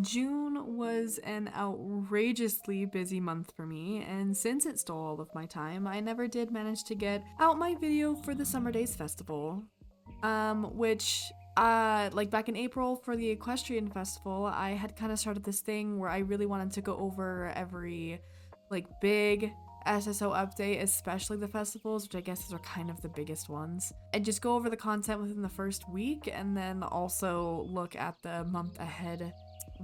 June was an outrageously busy month for me, and since it stole all of my time, I never did manage to get out my video for the Summer Days Festival. Which like back in April for the Equestrian Festival, I had kind of started this thing where I really wanted to go over every like big SSO update, especially the festivals, which I guess are kind of the biggest ones, and just go over the content within the first week and then also look at the month ahead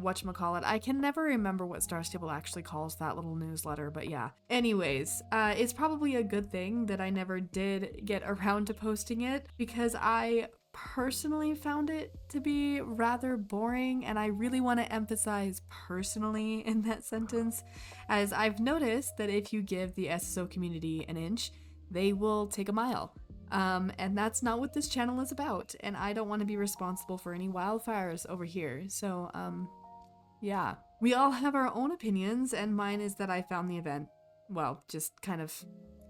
whatchamacallit. I can never remember what Star Stable actually calls that little newsletter, but yeah. Anyways, it's probably a good thing that I never did get around to posting it because I personally found it to be rather boring, and I really want to emphasize personally in that sentence, as I've noticed that if you give the SSO community an inch, they will take a mile. And that's not what this channel is about, and I don't want to be responsible for any wildfires over here, so, yeah. We all have our own opinions, and mine is that I found the event, well, just kind of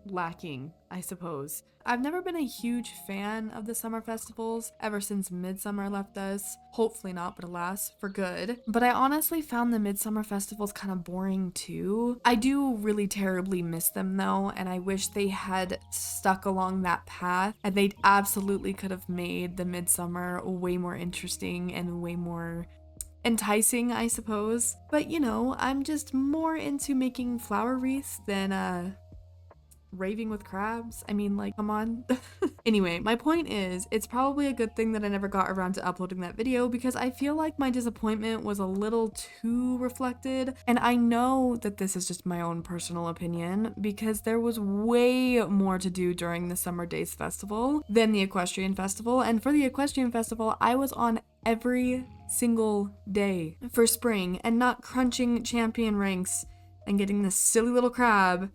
lacking, I suppose. I've never been a huge fan of the summer festivals ever since Midsummer left us. Hopefully not, but alas, for good. But I honestly found the Midsummer festivals kind of boring too. I do really terribly miss them though, and I wish they had stuck along that path, and they absolutely could have made the Midsummer way more interesting and way more enticing, I suppose. But you know, I'm just more into making flower wreaths than raving with crabs. I mean, like, come on. Anyway, my point is, it's probably a good thing that I never got around to uploading that video because I feel like my disappointment was a little too reflected. And I know that this is just my own personal opinion because there was way more to do during the Summer Days Festival than the Equestrian Festival. And for the Equestrian Festival, I was on every single day for spring and not crunching champion ranks and getting this silly little crab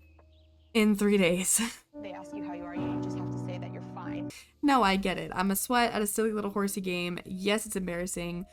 in 3 days. They ask you how you are, you just have to say that you're fine. No, I get it. I'm a sweat at a silly little horsey game. Yes, it's embarrassing.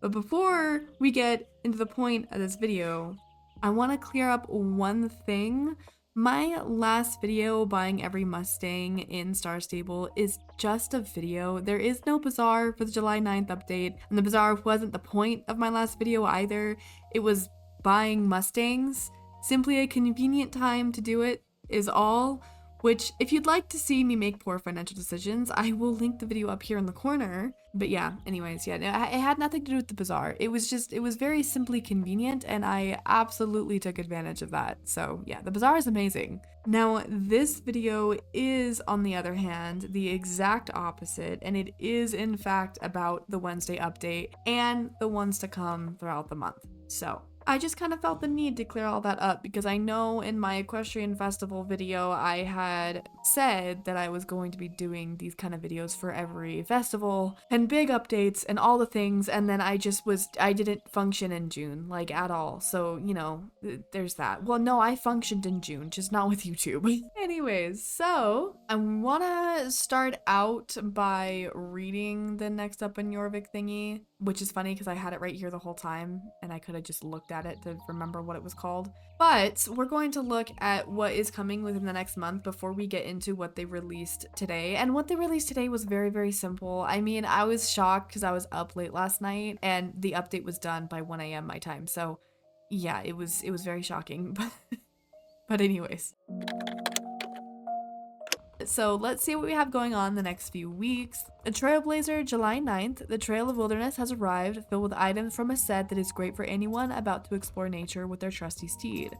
But before we get into the point of this video, I want to clear up one thing. My last video buying every Mustang in Star Stable is just a video. There is no bazaar for the July 9th update, and the bazaar wasn't the point of my last video either. It was buying Mustangs. Simply a convenient time to do it is all, which if you'd like to see me make poor financial decisions, I will link the video up here in the corner. But yeah, anyways, yeah, it had nothing to do with the bazaar. It was very simply convenient, and I absolutely took advantage of that. So yeah, the bazaar is amazing. Now, this video is, on the other hand, the exact opposite, and it is in fact about the Wednesday update and the ones to come throughout the month. So I just kind of felt the need to clear all that up because I know in my Equestrian Festival video I had said that I was going to be doing these kind of videos for every festival and big updates and all the things, and then I didn't function in June, like, at all. So, you know, there's that. Well, no, I functioned in June, just not with YouTube. Anyways, so I wanna start out by reading the next up in Jorvik thingy, which is funny because I had it right here the whole time and I could have just looked at it to remember what it was called. But we're going to look at what is coming within the next month before we get into what they released today. And what they released today was very, very simple. I mean, I was shocked because I was up late last night and the update was done by 1 a.m. my time. So yeah, it was very shocking. But anyways. So let's see what we have going on the next few weeks. A Trailblazer, July 9th. The Trail of Wilderness has arrived, filled with items from a set that is great for anyone about to explore nature with their trusty steed.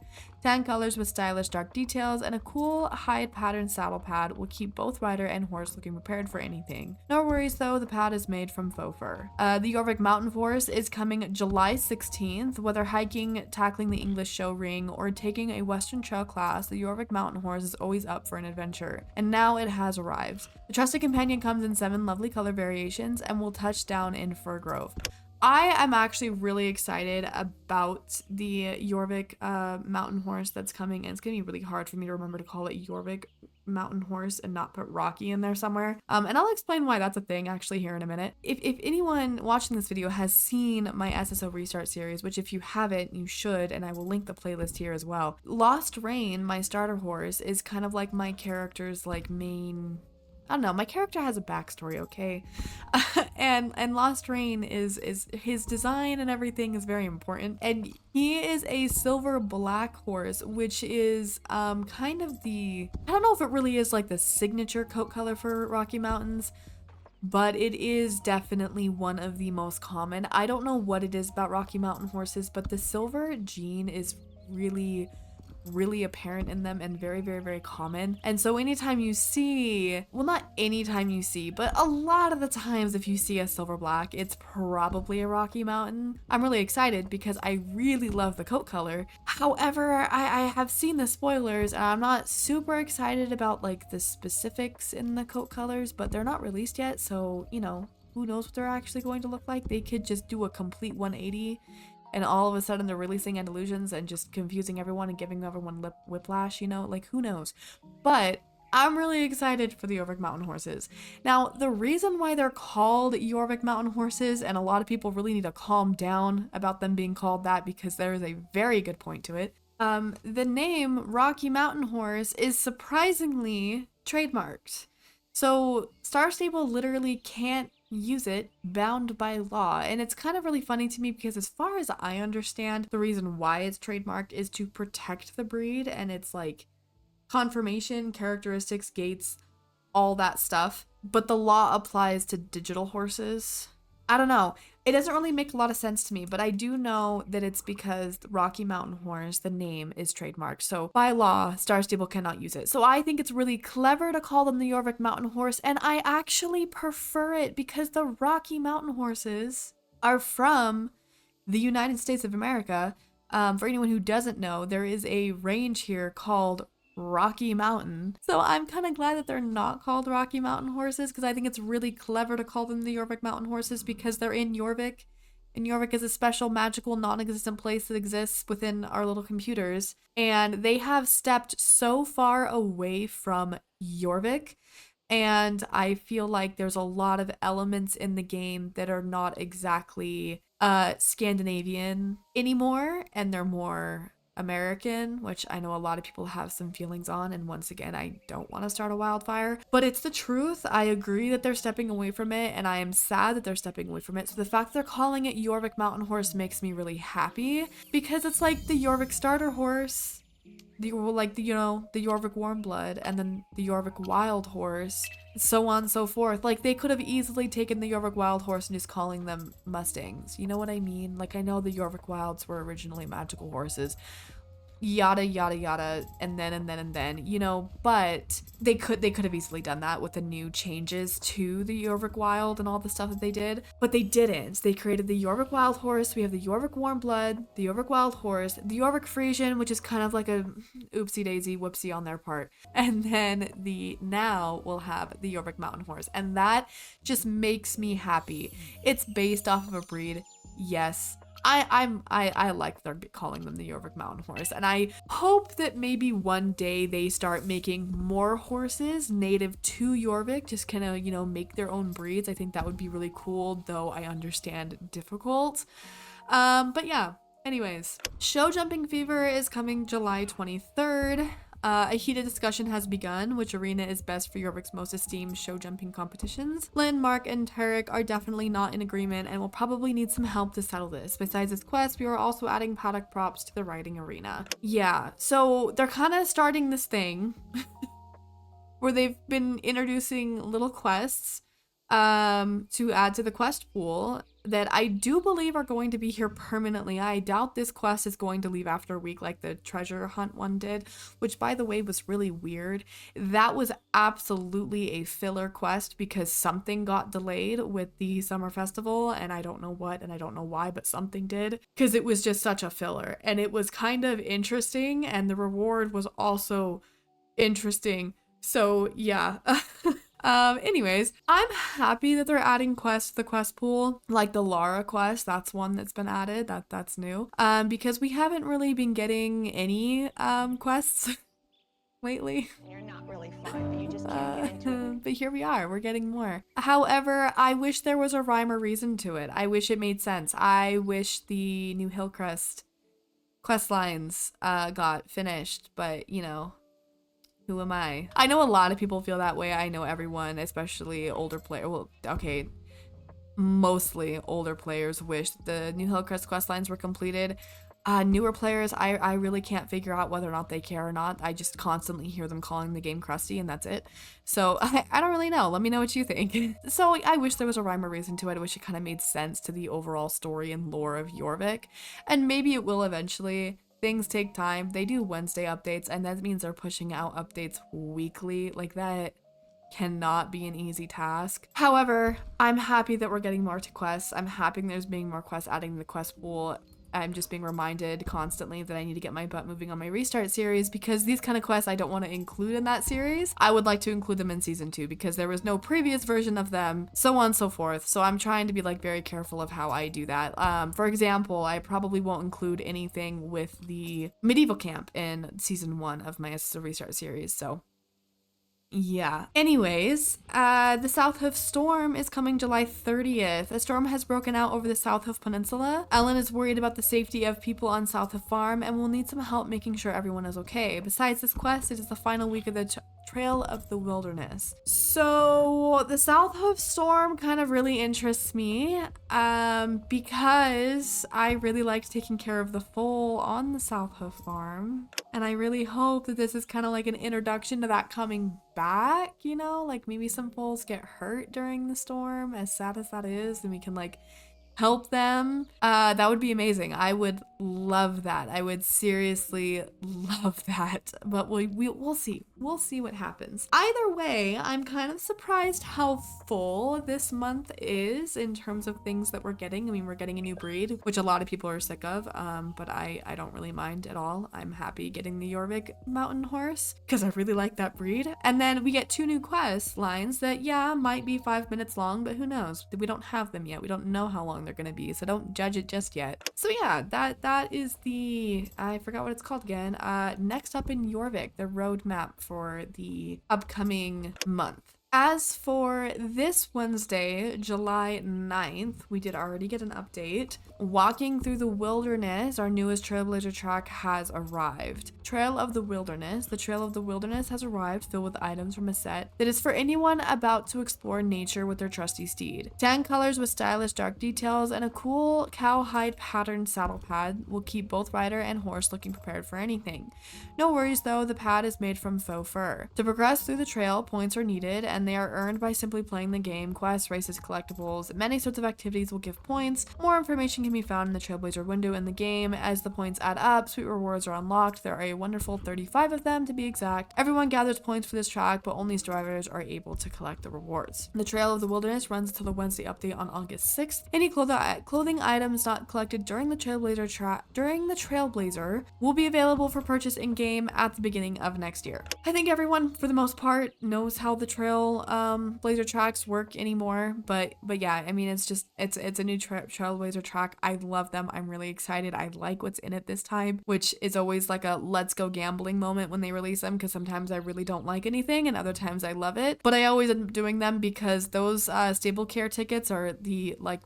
10 colors with stylish dark details and a cool hide pattern saddle pad will keep both rider and horse looking prepared for anything. No worries though, the pad is made from faux fur. The Jorvik Mountain Forest is coming July 16th. Whether hiking, tackling the English show ring, or taking a Western Trail class, the Jorvik Mountain Horse is always up for an adventure. And now it has arrived. The trusted companion comes in 7 lovely color variations and will touch down in Fir Grove. I am actually really excited about the Jorvik Mountain Horse that's coming, and it's gonna be really hard for me to remember to call it Jorvik Mountain Horse and not put Rocky in there somewhere. And I'll explain why that's a thing actually here in a minute. If anyone watching this video has seen my SSO Restart series, which if you haven't, you should, and I will link the playlist here as well. Lost Rain, my starter horse, is kind of like my character's like main I don't know, my character has a backstory, okay? And Lost Rain is his design and everything is very important. And he is a silver black horse, which is kind of the, I don't know if it really is like the signature coat color for Rocky Mountains, but it is definitely one of the most common. I don't know what it is about Rocky Mountain horses, but the silver gene is really apparent in them and very common. And so anytime you see, well, not anytime you see, but a lot of the times if you see a silver black, it's probably a Rocky Mountain. I'm really excited because I really love the coat color. However, I have seen the spoilers and I'm not super excited about like the specifics in the coat colors, but they're not released yet. So, you know, who knows what they're actually going to look like. They could just do a complete 180 and all of a sudden they're releasing Andalusians and just confusing everyone and giving everyone whiplash, you know, like who knows. But I'm really excited for the Jorvik Mountain horses. Now, the reason why they're called Jorvik Mountain horses, and a lot of people really need to calm down about them being called that because there is a very good point to it. The name Rocky Mountain Horse is surprisingly trademarked. So Star Stable literally can't use it, bound by law. And it's kind of really funny to me because as far as I understand, the reason why it's trademarked is to protect the breed and it's like conformation, characteristics, gaits, all that stuff. But the law applies to digital horses. I don't know. It doesn't really make a lot of sense to me, but I do know that it's because Rocky Mountain Horse, the name, is trademarked. So by law, Star Stable cannot use it. So I think it's really clever to call them the Jorvik Mountain Horse, and I actually prefer it because the Rocky Mountain Horses are from the United States of America. For anyone who doesn't know, there is a range here called Rocky Mountain. So I'm kind of glad that they're not called Rocky Mountain horses because I think it's really clever to call them the Jorvik Mountain horses because they're in Jorvik. And Jorvik is a special, magical, non-existent place that exists within our little computers. And they have stepped so far away from Jorvik. And I feel like there's a lot of elements in the game that are not exactly Scandinavian anymore. And they're more American, which I know a lot of people have some feelings on, and once again, I don't want to start a wildfire, but it's the truth. I agree that they're stepping away from it, and I am sad that they're stepping away from it. So the fact they're calling it Jorvik Mountain Horse makes me really happy because it's like the Jorvik starter horse, the Jorvik warm blood, and then the Jorvik wild horse, so on and so forth. Like they could have easily taken the Jorvik wild horse and just calling them Mustangs. You know what I mean? Like I know the Jorvik wilds were originally magical horses, yada yada, and then, you know, but they could have easily done that with the new changes to the Jorvik Wild and all the stuff that they did, but they didn't. They created the Jorvik Wild Horse. We have the Jorvik Warm Blood, the Jorvik Wild Horse, the Jorvik Frisian, which is kind of like a oopsie daisy whoopsie on their part, and then now we'll have the Jorvik Mountain Horse, and that just makes me happy. It's based off of a breed, yes. I like they're calling them the Jorvik Mountain Horse, and I hope that maybe one day they start making more horses native to Jorvik, just kind of, you know, make their own breeds. I think that would be really cool, though I understand difficult. But yeah, anyways, Show Jumping Fever is coming July 23rd. A heated discussion has begun, which arena is best for Jorvik's most esteemed show jumping competitions. Lynn, Mark, and Tarek are definitely not in agreement and will probably need some help to settle this. Besides this quest, we are also adding paddock props to the riding arena. Yeah, so they're kind of starting this thing where they've been introducing little quests to add to the quest pool that I do believe are going to be here permanently. I doubt this quest is going to leave after a week like the treasure hunt one did, which by the way was really weird. That was absolutely a filler quest because something got delayed with the summer festival, and I don't know what and I don't know why, but something did, because it was just such a filler and it was kind of interesting and the reward was also interesting. So yeah. Anyways, I'm happy that they're adding quests to the quest pool, like the Lara quest. That's one that's been added. That's new. Because we haven't really been getting any quests lately. You're not really fun, but you just can't get into it. But here we are. We're getting more. However, I wish there was a rhyme or reason to it. I wish it made sense. I wish the new Hillcrest quest lines got finished, but you know, Who am I? I know a lot of people feel that way. I know everyone, especially older player. Well, okay, mostly older players wish the New Hillcrest quest lines were completed. Newer players, I really can't figure out whether or not they care or not. I just constantly hear them calling the game crusty, and that's it. So I don't really know. Let me know what you think. So I wish there was a rhyme or reason to it. I wish it kind of made sense to the overall story and lore of Jorvik. And maybe it will eventually. Things take time. They do Wednesday updates, and that means they're pushing out updates weekly. Like, that cannot be an easy task. However, I'm happy that we're getting more to quests. I'm happy there's being more quests adding to the quest pool. I'm just being reminded constantly that I need to get my butt moving on my restart series, because these kind of quests I don't want to include in that series. I would like to include them in season 2 because there was no previous version of them, so on and so forth. So I'm trying to be like very careful of how I do that. For example, I probably won't include anything with the medieval camp in season 1 of my restart series. So yeah. Anyways, the South Hoof storm is coming July 30th. A storm has broken out over the South Hoof Peninsula. Ellen is worried about the safety of people on South Hoof Farm and will need some help making sure everyone is okay. Besides this quest, it is the final week of the Trail of the Wilderness. So the South Hoof storm kind of really interests me, because I really liked taking care of the foal on the South Hoof Farm. And I really hope that this is kind of like an introduction to that coming back, you know, like maybe some foals get hurt during the storm, as sad as that is, and we can like help them. That would be amazing. I would love that. I would seriously love that. But we'll see. We'll see what happens. Either way, I'm kind of surprised how full this month is in terms of things that we're getting. I mean, we're getting a new breed, which a lot of people are sick of, but I don't really mind at all. I'm happy getting the Jorvik mountain horse because I really like that breed. And then we get 2 new quest lines that, yeah, might be 5 minutes long, but who knows? We don't have them yet. We don't know how long they're gonna be, so don't judge it just yet. So yeah, that is the, I forgot what it's called again. Next up in Jorvik, the roadmap for the upcoming month. As for this Wednesday, July 9th, we did already get an update. Walking through the Wilderness, our newest Trailblazer track has arrived. Trail of the Wilderness. The Trail of the Wilderness has arrived, filled with items from a set that is for anyone about to explore nature with their trusty steed. Tan colors with stylish dark details and a cool cowhide patterned saddle pad will keep both rider and horse looking prepared for anything. No worries though, the pad is made from faux fur. To progress through the trail, points are needed, and they are earned by simply playing the game. Quests, races, collectibles, many sorts of activities will give points. More information can be found in the Trailblazer window in the game. As the points add up, sweet rewards are unlocked. There are a wonderful 35 of them to be exact. Everyone gathers points for this track, but only drivers are able to collect the rewards. The Trail of the Wilderness runs until the Wednesday update on August 6th. Any clothing items not collected during the Trailblazer will be available for purchase in game at the beginning of next year. I think everyone, for the most part, knows how the Trailblazer tracks work anymore, but yeah, I mean, it's a new Trailblazer track. I love them. I'm really excited. I like what's in it this time, which is always like a let's go gambling moment when they release them, because sometimes I really don't like anything and other times I love it, but I always end up doing them because those stable care tickets are the like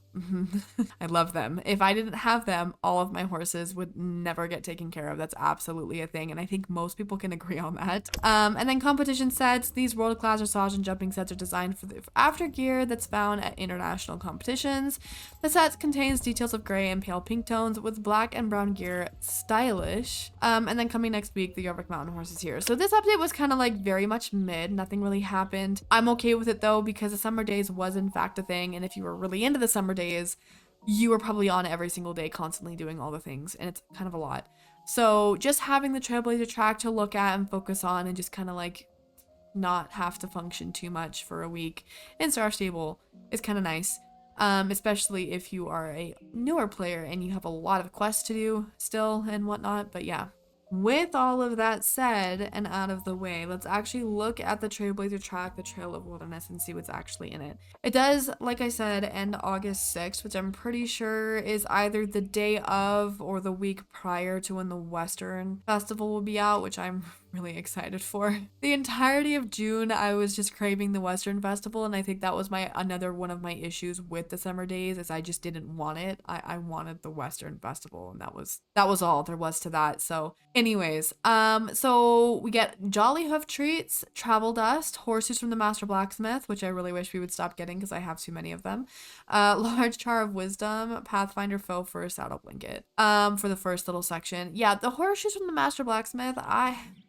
I love them. If I didn't have them, all of my horses would never get taken care of. That's absolutely a thing, and I think most people can agree on that. And then competition sets. These world-class dressage and jumping sets are designed for the after gear that's found at international competitions. The set contains details of gray and pale pink tones with black and brown gear, stylish. And then coming next week, the Jorvik mountain horse is here. So this update was kind of like very much mid. Nothing really happened. I'm okay with it though, because the summer days was in fact a thing, and if you were really into the summer days, you were probably on every single day constantly doing all the things, and it's kind of a lot. So just having the Trailblazer track to look at and focus on and just kind of like not have to function too much for a week in Star Stable is kind of nice, especially if you are a newer player and you have a lot of quests to do still and whatnot. But yeah, with all of that said and out of the way, let's actually look at the Trailblazer track, the Trail of Wilderness, and see what's actually in it. It does, like I said, end August 6th, which I'm pretty sure is either the day of or the week prior to when the Western Festival will be out, which I'm really excited for. The entirety of June, I was just craving the Western Festival, and I think that was another one of my issues with the summer days, is I just didn't want it. I wanted the Western Festival, and that was all there was to that. So Anyways, so we get Jolly Hoof Treats, Travel Dust, Horseshoes from the Master Blacksmith, which I really wish we would stop getting because I have too many of them. Large Jar of Wisdom, Pathfinder Foe for a Saddle Blanket. For the first little section. Yeah, the Horseshoes from the Master Blacksmith,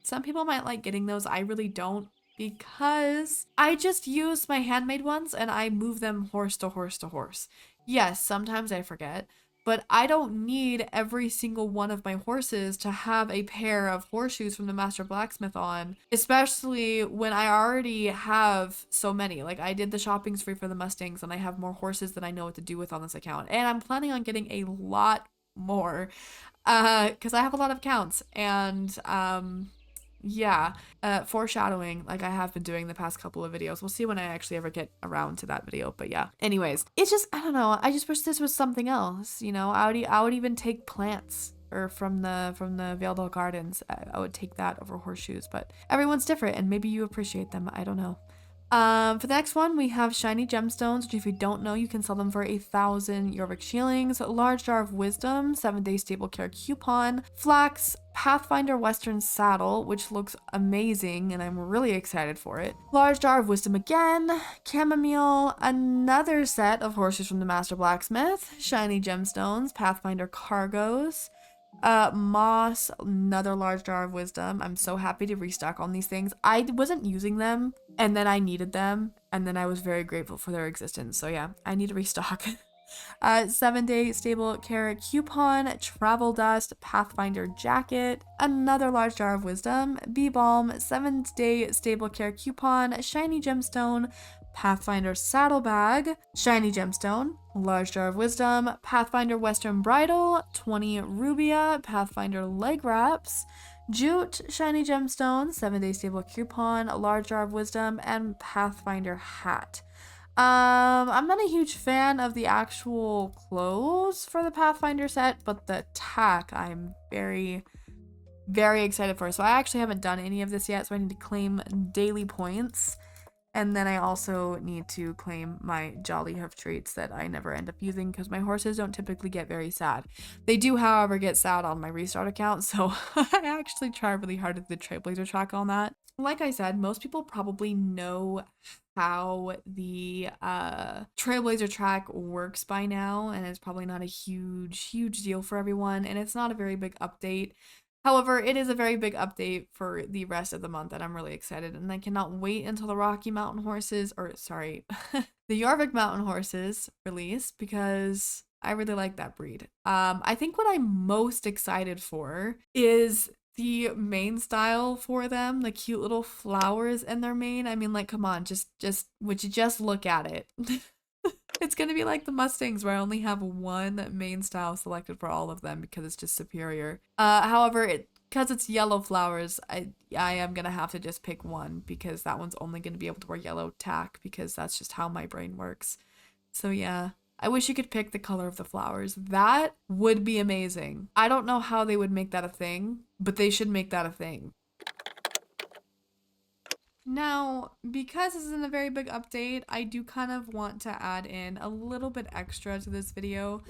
some people might like getting those. I really don't, because I just use my handmade ones and I move them horse to horse to horse. Yes, sometimes I forget, but I don't need every single one of my horses to have a pair of horseshoes from the Master Blacksmith on, especially when I already have so many. Like, I did the shopping spree for the Mustangs and I have more horses than I know what to do with on this account. And I'm planning on getting a lot more because I have a lot of accounts. And yeah, foreshadowing, like I have been doing the past couple of videos. We'll see when I actually ever get around to that video, but yeah. Anyways, it's just, I don't know, I just wish this was something else, you know? I would even take plants or from the Valedale Gardens. I would take that over horseshoes, but everyone's different and maybe you appreciate them. I don't know. For the next one, we have shiny gemstones, which if you don't know, you can sell them for 1,000 Jorvik shillings. Large Jar of Wisdom, 7-day stable care coupon. Flax, Pathfinder Western Saddle, which looks amazing, and I'm really excited for it. Large Jar of Wisdom again. Chamomile, another set of horses from the Master Blacksmith. Shiny gemstones, Pathfinder cargoes. Moss, another large jar of wisdom. I'm so happy to restock on these things. I wasn't using them and then I needed them and then I was very grateful for their existence. So yeah, I need to restock. 7-day stable care coupon, travel dust, Pathfinder jacket, another large jar of wisdom, bee balm, 7-day stable care coupon, shiny gemstone, Pathfinder saddlebag, shiny gemstone, large jar of wisdom, Pathfinder western bridle, 20 rubia, Pathfinder leg wraps, jute, shiny gemstone, 7-day stable coupon, large jar of wisdom, and Pathfinder hat. I'm not a huge fan of the actual clothes for the Pathfinder set, but the tack I'm very, very excited for. So I actually haven't done any of this yet, so I need to claim daily points. And then I also need to claim my Jolly Hoof Treats that I never end up using because my horses don't typically get very sad. They do, however, get sad on my restart account, so I actually try really hard at the Trailblazer track on that. Like I said, most people probably know how the Trailblazer track works by now, and it's probably not a huge deal for everyone, and it's not a very big update. However, it is a very big update for the rest of the month, and I'm really excited, and I cannot wait until the Rocky Mountain horses, or sorry, the Jorvik Mountain horses release, because I really like that breed. I think what I'm most excited for is the mane style for them, the cute little flowers in their mane. I mean, like, come on, just would you just look at it? It's gonna be like the Mustangs where I only have one main style selected for all of them because it's just superior. However, because it's yellow flowers, I am gonna have to just pick one because that one's only gonna be able to wear yellow tack because that's just how my brain works. So yeah, I wish you could pick the color of the flowers. That would be amazing. I don't know how they would make that a thing, but they should make that a thing. Now, because this isn't a very big update, I do kind of want to add in a little bit extra to this video.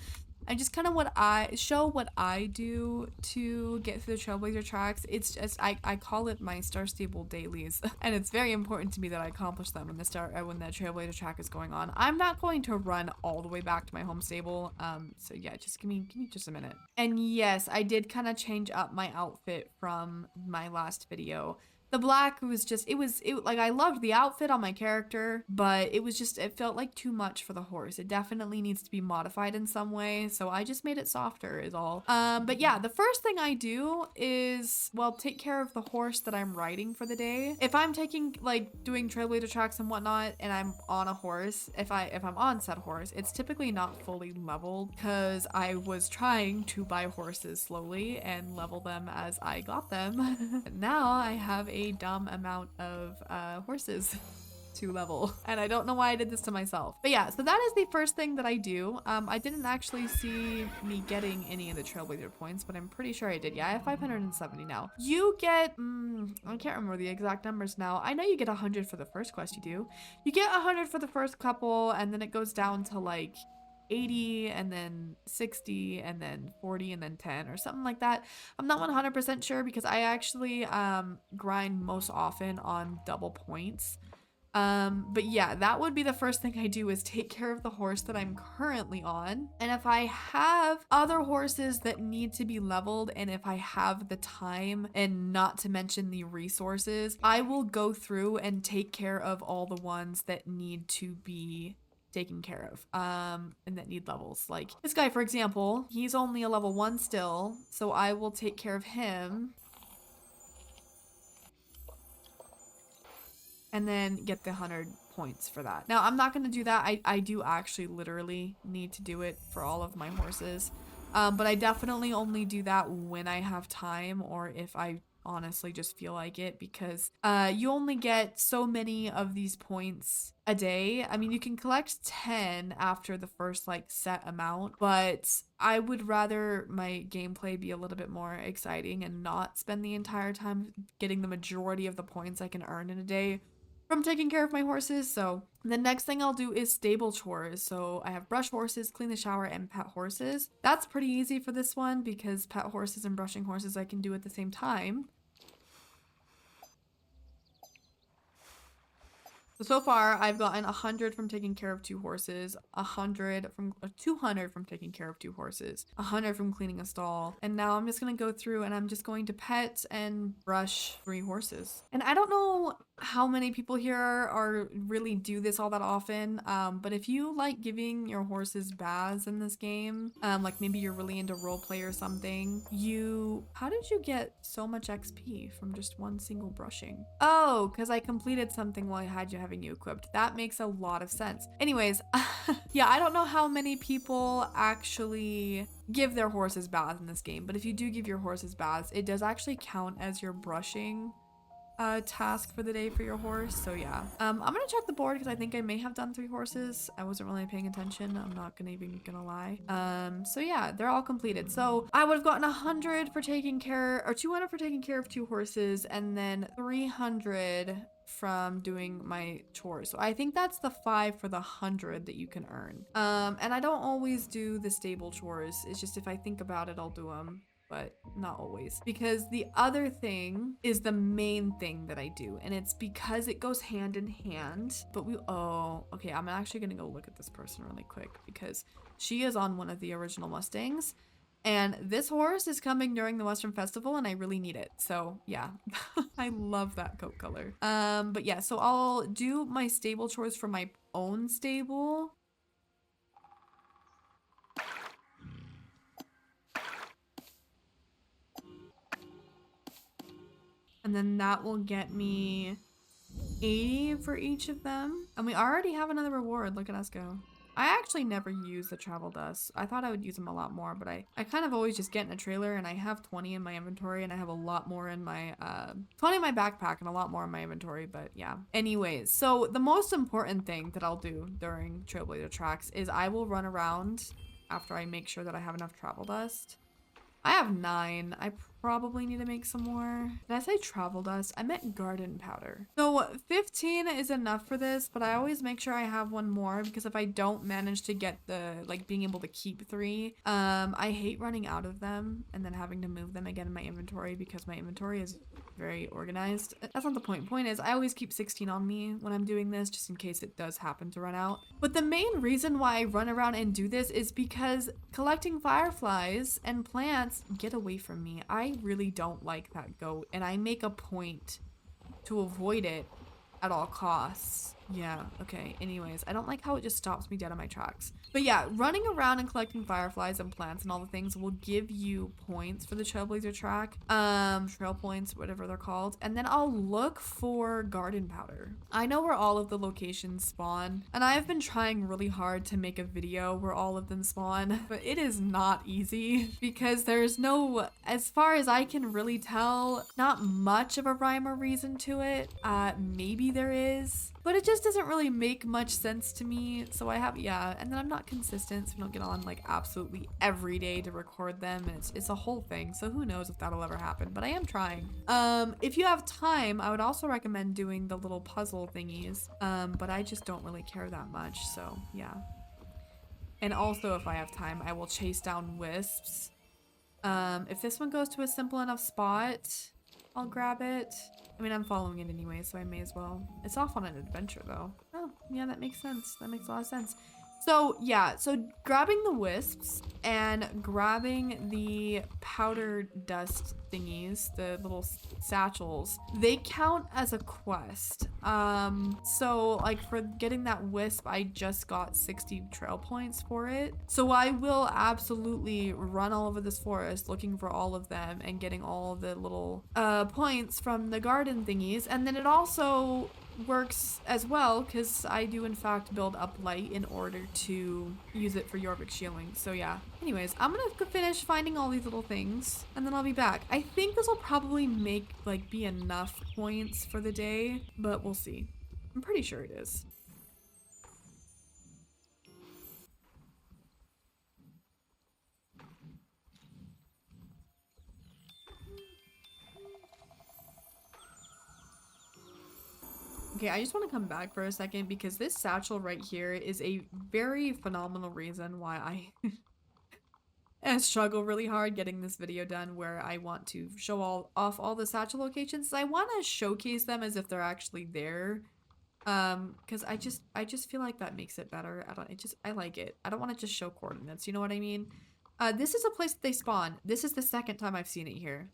And just kind of show what I do to get through the Trailblazer tracks. It's just, I call it my Star Stable dailies. And it's very important to me that I accomplish them when the Trailblazer track is going on. I'm not going to run all the way back to my home stable. So yeah, just give me just a minute. And yes, I did kind of change up my outfit from my last video. The black was just, like, I loved the outfit on my character, but it felt like too much for the horse. It definitely needs to be modified in some way, so I just made it softer is all. But yeah, the first thing I do is, well, take care of the horse that I'm riding for the day. If I'm doing Trailblazer tracks and whatnot, and I'm on a horse, if I'm on said horse, it's typically not fully leveled because I was trying to buy horses slowly and level them as I got them. Now I have a dumb amount of horses to level, and I don't know why I did this to myself. But yeah, so that is the first thing that I do. I didn't actually see me getting any of the Trailblazer points, but I'm pretty sure I did. Yeah, I have 570 now. You get I can't remember the exact numbers now. I know you get 100 for the first quest. You get 100 for the first couple, and then it goes down to like 80 and then 60 and then 40 and then 10 or something like that. I'm not 100% sure because I actually grind most often on double points. But yeah, that would be the first thing I do is take care of the horse that I'm currently on. And if I have other horses that need to be leveled, and if I have the time and not to mention the resources, I will go through and take care of all the ones that need to be taken care of and that need levels. Like this guy, for example, he's only a level 1 still, so I will take care of him and then get the 100 points for that. Now, I'm not going to do that. I do actually literally need to do it for all of my horses. But I definitely only do that when I have time or if I honestly just feel like it, because you only get so many of these points a day. I mean, you can collect 10 after the first like set amount, but I would rather my gameplay be a little bit more exciting and not spend the entire time getting the majority of the points I can earn in a day from taking care of my horses. So the next thing I'll do is stable chores. So I have brush horses, clean the shower, and pet horses. That's pretty easy for this one because pet horses and brushing horses I can do at the same time. So far, I've gotten 100 from taking care of 2 horses, 200 from taking care of 2 horses, 100 from cleaning a stall, and now I'm just gonna go through and I'm just going to pet and brush 3 horses. And I don't know how many people here are really do this all that often, but if you like giving your horses baths in this game, like maybe you're really into roleplay or something, how did you get so much XP from just one single brushing? Oh, because I completed something while I had you having you equipped. That makes a lot of sense. Anyways, yeah, I don't know how many people actually give their horses baths in this game, but if you do give your horses baths, it does actually count as your brushing task for the day for your horse. So yeah, I'm gonna check the board because I think I may have done 3 horses. I wasn't really paying attention. I'm not gonna lie. So yeah, they're all completed. So I would have gotten 100 for taking care, or 200 for taking care of 2 horses, and then 300 from doing my chores. So I think that's the 5 for the 100 that you can earn. And I don't always do the stable chores. It's just if I think about it, I'll do them, but not always, because the other thing is the main thing that I do, and it's because it goes hand in hand. But okay, I'm actually gonna go look at this person really quick because she is on one of the original Mustangs, and this horse is coming during the Western Festival and I really need it. So yeah, I love that coat color. But yeah, so I'll do my stable chores for my own stable. And then that will get me 80 for each of them. And we already have another reward. Look at us go. I actually never use the travel dust. I thought I would use them a lot more, but I kind of always just get in a trailer, and I have 20 in my inventory, and I have a lot more in my 20 in my backpack and a lot more in my inventory. But yeah, anyways, so the most important thing that I'll do during Trailblazer tracks is I will run around after I make sure that I have enough travel dust. I have 9. I probably need to make some more. Did I say travel dust? I meant garden powder. So 15 is enough for this, but I always make sure I have one more because if I don't manage to get being able to keep 3, I hate running out of them and then having to move them again in my inventory because my inventory is very organized. That's not the point. Point is, I always keep 16 on me when I'm doing this just in case it does happen to run out. But the main reason why I run around and do this is because collecting fireflies and plants get away from me. I really don't like that goat, and I make a point to avoid it at all costs. Yeah, okay. Anyways, I don't like how it just stops me dead in my tracks. But yeah, running around and collecting fireflies and plants and all the things will give you points for the Trailblazer track. Trail points, whatever they're called. And then I'll look for garden powder. I know where all of the locations spawn, and I've been trying really hard to make a video where all of them spawn, but it is not easy because there's no, as far as I can really tell, not much of a rhyme or reason to it. Maybe there is, but it just doesn't really make much sense to me. So I have, yeah, and then I'm not consistent, so we don't get on like absolutely every day to record them, and it's a whole thing, so who knows if that'll ever happen, but I am trying. If you have time, I would also recommend doing the little puzzle thingies, but I just don't really care that much, so yeah. And also, if I have time, I will chase down wisps. If this one goes to a simple enough spot, I'll grab it. I mean, I'm following it anyway, so I may as well. It's off on an adventure, though. Oh, yeah, that makes sense. That makes a lot of sense. So, yeah, so grabbing the wisps and grabbing the powder dust thingies, the little satchels, they count as a quest. So, like, for getting that wisp, I just got 60 trail points for it. So I will absolutely run all over this forest looking for all of them and getting all the little points from the garden thingies. And then it also works as well because I do in fact build up light in order to use it for Jorvik shielding. So yeah, anyways, I'm gonna go finish finding all these little things and then I'll be back. I think this will probably be enough points for the day, but we'll see. I'm pretty sure it is. Okay, I just want to come back for a second because this satchel right here is a very phenomenal reason why I struggle really hard getting this video done, where I want to show off all the satchel locations. I want to showcase them as if they're actually there. Because I just feel like that makes it better. I like it. I don't want to just show coordinates, you know what I mean? This is a place that they spawn. This is the second time I've seen it here.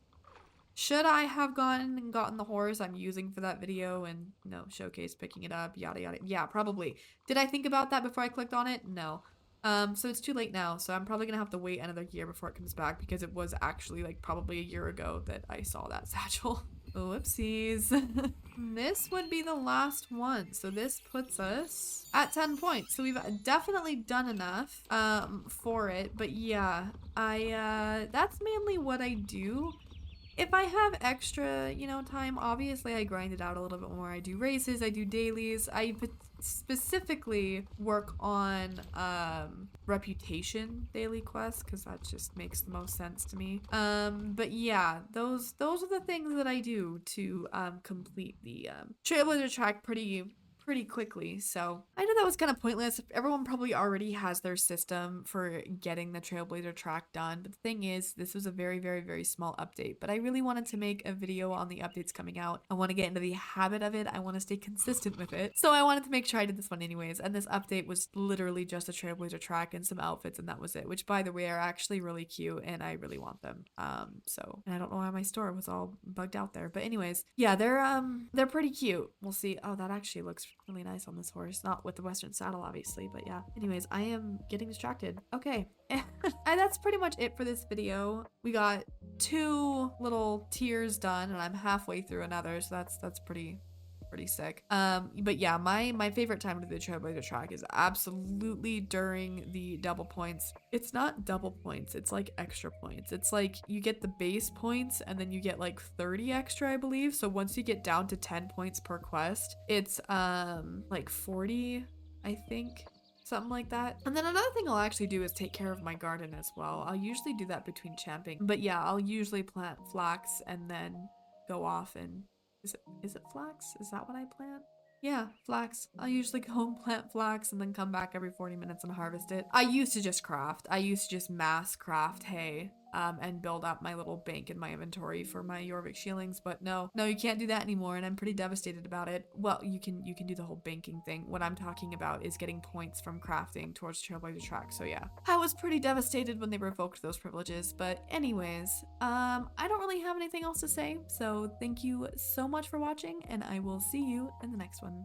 Should I have gone and gotten the horse I'm using for that video and, you know, showcase picking it up, yada yada? Yeah, probably. Did I think about that before I clicked on it? No. So it's too late now, so I'm probably gonna have to wait another year before it comes back because it was actually like probably a year ago that I saw that satchel. Whoopsies. This would be the last one, so this puts us at 10 points. So we've definitely done enough for it, but yeah, that's mainly what I do. If I have extra, you know, time, obviously I grind it out a little bit more. I do races, I do dailies. I specifically work on reputation daily quests because that just makes the most sense to me. But yeah, those are the things that I do to complete the Trailblazer track pretty quickly. So I know that was kind of pointless. Everyone probably already has their system for getting the Trailblazer track done, but the thing is, this was a very small update, but I really wanted to make a video on the updates coming out. I want to get into the habit of it. I want to stay consistent with it, so I wanted to make sure I did this one anyways. And this update was literally just a Trailblazer track and some outfits, and that was it, which by the way are actually really cute and I really want them. And I don't know why my store was all bugged out there, but anyways, yeah, they're pretty cute. We'll see. Oh, that actually looks really nice on this horse, not with the western saddle obviously, but yeah. Anyways, I am getting distracted. Okay. And that's pretty much it for this video. We got 2 little tiers done and I'm halfway through another, so that's pretty sick. But yeah, my favorite time to do the Trailblazer track is absolutely during the double points. It's not double points, it's like extra points. It's like you get the base points and then you get like 30 extra, I believe. So once you get down to 10 points per quest, it's like 40, I think. Something like that. And then another thing I'll actually do is take care of my garden as well. I'll usually do that between champing. But yeah, I'll usually plant flax and then go off and is it flax? Is that what I plant? Yeah, flax. I'll usually go and plant flax and then come back every 40 minutes and harvest it. I used to just craft. I used to just mass craft hay and build up my little bank in my inventory for my Jorvik shieldings, but no, you can't do that anymore and I'm pretty devastated about it. Well, you can do the whole banking thing. What I'm talking about is getting points from crafting towards Trailblazer track, so yeah. I was pretty devastated when they revoked those privileges, but anyways, I don't really have anything else to say, so thank you so much for watching and I will see you in the next one.